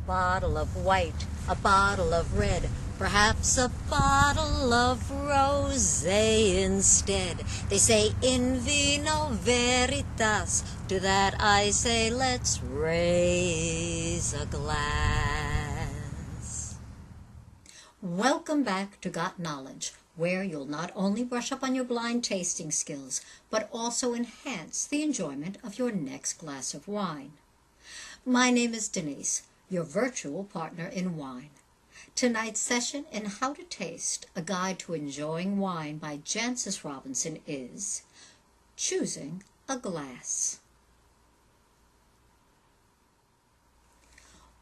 bottle of white, a bottle of red, perhaps a bottle of rosé instead. They say in vino veritas, to that I say let's raise a glass. Welcome back to Got Knowledge, where you'll not only brush up on your blind tasting skills, but also enhance the enjoyment of your next glass of wine. My name is DeniZe, your virtual partner in wine. Tonight's session in How to Taste, a Guide to Enjoying Wine by Jancis Robinson is choosing a glass.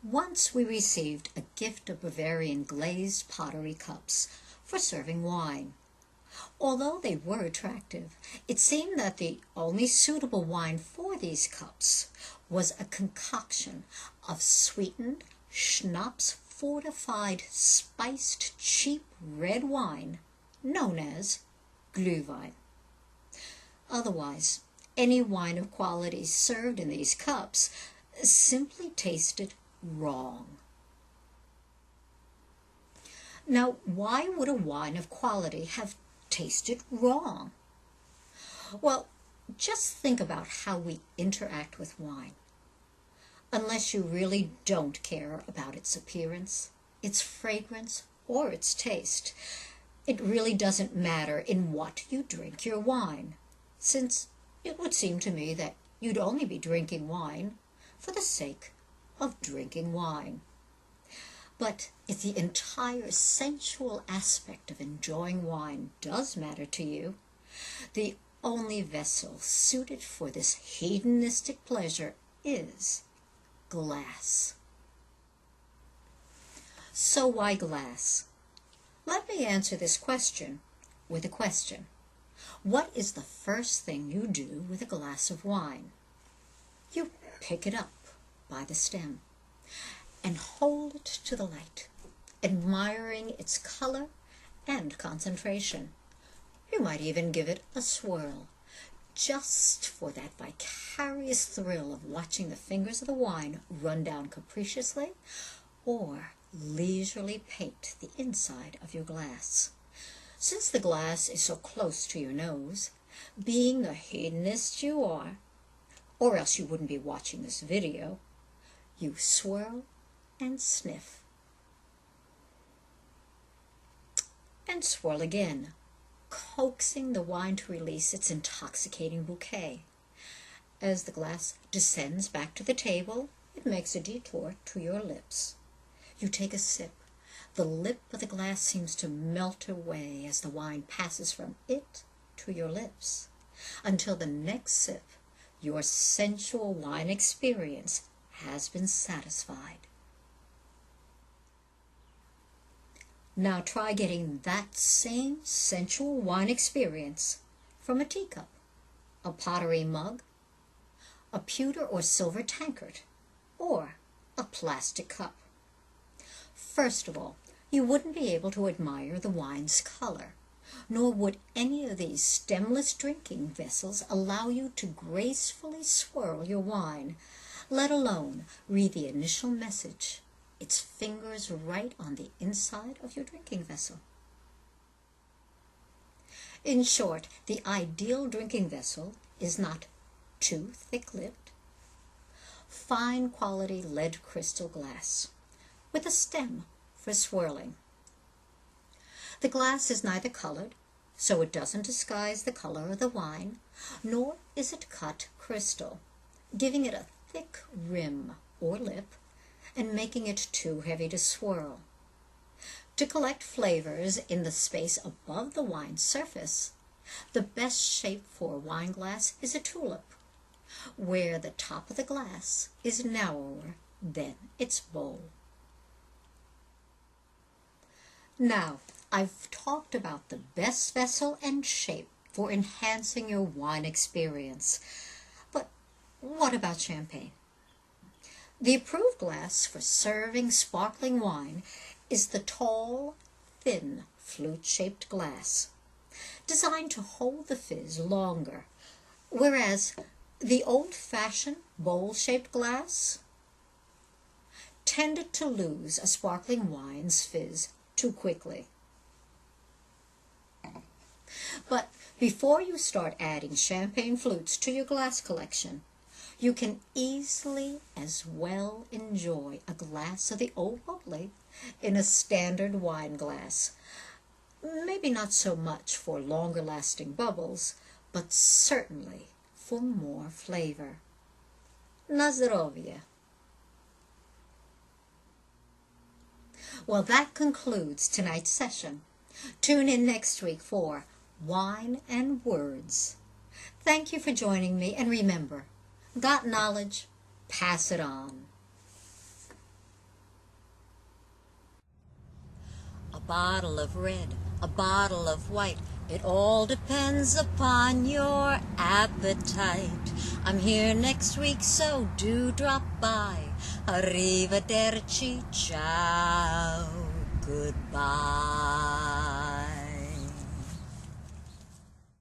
Once we received a gift of Bavarian glazed pottery cups for serving wine. Although they were attractive, it seemed that the only suitable wine for these cups was a concoction of sweetened, schnapps-fortified, spiced, cheap red wine known as Glühwein. Otherwise, any wine of quality served in these cups simply tasted wrong. Now, why would a wine of quality have tasted wrong? Well, just think about how we interact with wine. Unless you really don't care about its appearance, its fragrance, or its taste, it really doesn't matter in what you drink your wine, since it would seem to me that you'd only be drinking wine for the sake of drinking wine. But if the entire sensual aspect of enjoying wine does matter to you, the only vessel suited for this hedonistic pleasure is glass. So why glass? Let me answer this question with a question. What is the first thing you do with a glass of wine? You pick it up by the stem and hold it to the light, admiring its color and concentration. You might even give it a swirl, just for that vicarious thrill of watching the fingers of the wine run down capriciously or leisurely paint the inside of your glass. Since the glass is so close to your nose, being the hedonist you are, or else you wouldn't be watching this video, you swirl and sniff, and swirl again, coaxing the wine to release its intoxicating bouquet. As the glass descends back to the table, it makes a detour to your lips. You take a sip. The lip of the glass seems to melt away as the wine passes from it to your lips, until the next sip, your sensual wine experience has been satisfied. Now try getting that same sensual wine experience from a teacup, a pottery mug, a pewter or silver tankard, or a plastic cup. First of all, you wouldn't be able to admire the wine's color, nor would any of these stemless drinking vessels allow you to gracefully swirl your wine, let alone read the initial message, its fingers right on the inside of your drinking vessel. In short, the ideal drinking vessel is not too thick-lipped, fine quality lead crystal glass with a stem for swirling. The glass is neither colored, so it doesn't disguise the color of the wine, nor is it cut crystal, giving it a thick rim or lip and making it too heavy to swirl. To collect flavors in the space above the wine's surface, the best shape for a wine glass is a tulip, where the top of the glass is narrower than its bowl. Now, I've talked about the best vessel and shape for enhancing your wine experience. But what about champagne? The approved glass for serving sparkling wine is the tall, thin, flute-shaped glass, designed to hold the fizz longer, whereas the old-fashioned bowl-shaped glass tended to lose a sparkling wine's fizz too quickly. But before you start adding champagne flutes to your glass collection, you can easily as well enjoy a glass of the Old Bubbly in a standard wine glass. Maybe not so much for longer lasting bubbles, but certainly for more flavor. Na zdrowie. Well, that concludes tonight's session. Tune in next week for Wine and Words. Thank you for joining me, and remember, got knowledge, pass it on. A bottle of red, a bottle of white, it all depends upon your appetite. I'm here next week, so do drop by. Arrivederci, ciao, goodbye.